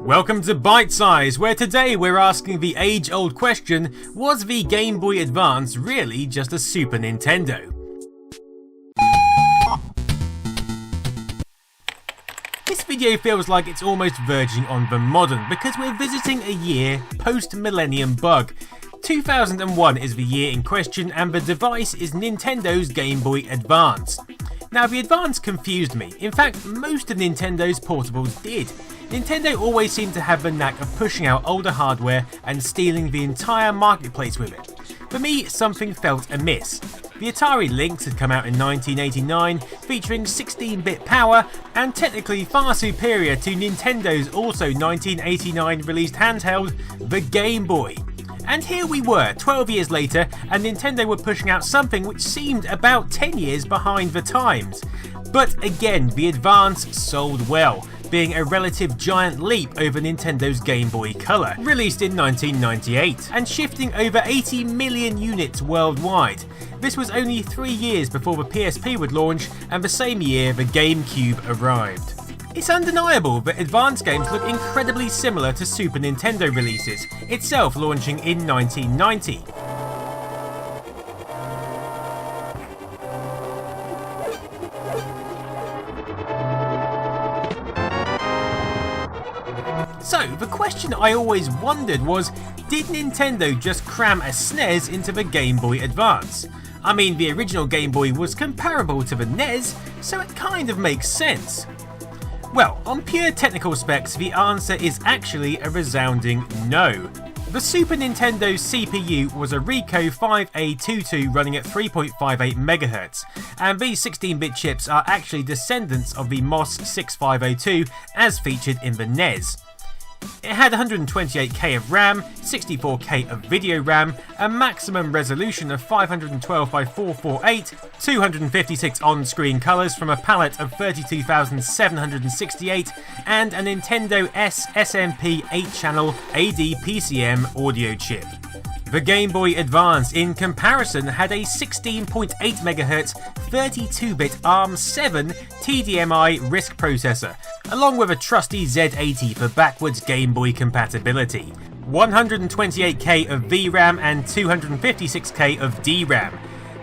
Welcome to Byte Size, where today we're asking the age-old question, was the Game Boy Advance really just a Super Nintendo? This video feels like it's almost verging on the modern because we're visiting a year post-millennium bug. 2001 is the year in question and the device is Nintendo's Game Boy Advance. Now the Advance confused me, in fact most of Nintendo's portables did. Nintendo always seemed to have the knack of pushing out older hardware and stealing the entire marketplace with it. For me, something felt amiss. The Atari Lynx had come out in 1989, featuring 16-bit power and technically far superior to Nintendo's also 1989 released handheld, the Game Boy. And here we were, 12 years later, and Nintendo were pushing out something which seemed about 10 years behind the times. But again, the Advance sold well, being a relative giant leap over Nintendo's Game Boy Color, released in 1998, and shifting over 80 million units worldwide. This was only 3 years before the PSP would launch, and the same year the GameCube arrived. It's undeniable that Advance games look incredibly similar to Super Nintendo releases, itself launching in 1990. So, the question I always wondered was, did Nintendo just cram a SNES into the Game Boy Advance? I mean, the original Game Boy was comparable to the NES, so it kind of makes sense. Well, on pure technical specs, the answer is actually a resounding no. The Super Nintendo CPU was a Ricoh 5A22 running at 3.58 MHz, and these 16-bit chips are actually descendants of the MOS 6502 as featured in the NES. It had 128K of RAM, 64K of video RAM, a maximum resolution of 512 by 448, 256 on-screen colours from a palette of 32,768, and a Nintendo SMP 8-channel ADPCM audio chip. The Game Boy Advance, in comparison, had a 16.8 MHz 32-bit ARM7 TDMI RISC processor, along with a trusty Z80 for backwards Game Boy compatibility, 128K of VRAM and 256K of DRAM,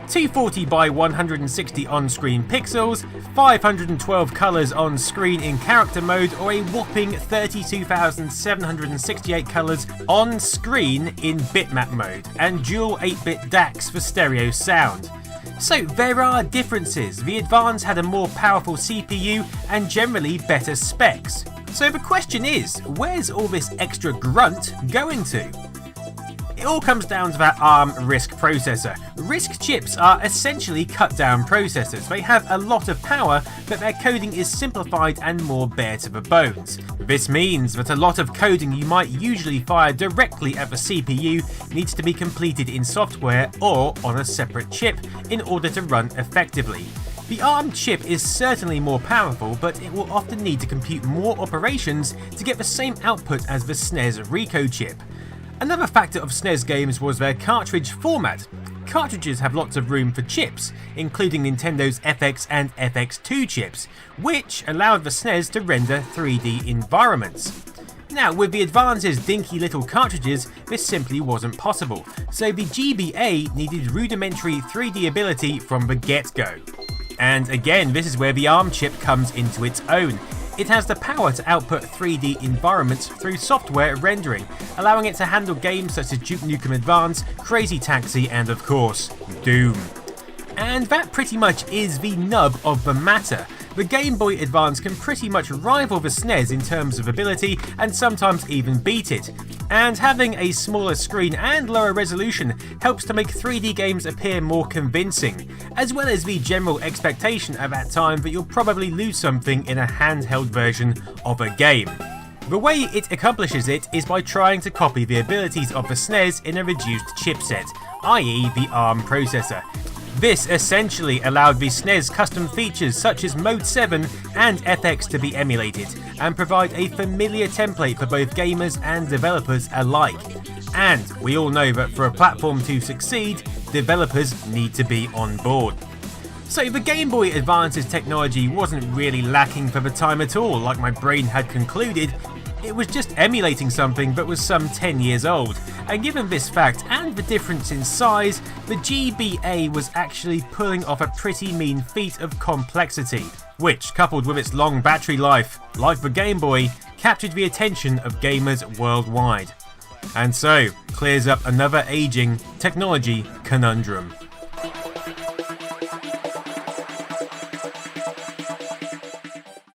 240 by 160 on-screen pixels, 512 colours on screen in character mode, or a whopping 32,768 colours on screen in bitmap mode, and dual 8-bit DACs for stereo sound. So there are differences. The Advance had a more powerful CPU and generally better specs. So the question is, where's all this extra grunt going to? It all comes down to that ARM RISC processor. RISC chips are essentially cut-down processors. They have a lot of power, but their coding is simplified and more bare to the bones. This means that a lot of coding you might usually fire directly at the CPU needs to be completed in software or on a separate chip in order to run effectively. The ARM chip is certainly more powerful, but it will often need to compute more operations to get the same output as the SNES Ricoh chip. Another factor of SNES games was their cartridge format. Cartridges have lots of room for chips, including Nintendo's FX and FX2 chips, which allowed the SNES to render 3D environments. Now, with the Advance's dinky little cartridges, this simply wasn't possible, so the GBA needed rudimentary 3D ability from the get-go. And again, this is where the ARM chip comes into its own. It has the power to output 3D environments through software rendering, allowing it to handle games such as Duke Nukem Advance, Crazy Taxi, and of course, Doom. And that pretty much is the nub of the matter. The Game Boy Advance can pretty much rival the SNES in terms of ability and sometimes even beat it. And having a smaller screen and lower resolution helps to make 3D games appear more convincing, as well as the general expectation at that time that you'll probably lose something in a handheld version of a game. The way it accomplishes it is by trying to copy the abilities of the SNES in a reduced chipset, i.e. the ARM processor. This essentially allowed the SNES custom features such as Mode 7 and FX to be emulated, and provide a familiar template for both gamers and developers alike. And we all know that for a platform to succeed, developers need to be on board. So the Game Boy Advance's technology wasn't really lacking for the time at all, like my brain had concluded. It was just emulating something that was some 10 years old, and given this fact and the difference in size, the GBA was actually pulling off a pretty mean feat of complexity, which, coupled with its long battery life, like the Game Boy, captured the attention of gamers worldwide. And so, clears up another aging technology conundrum.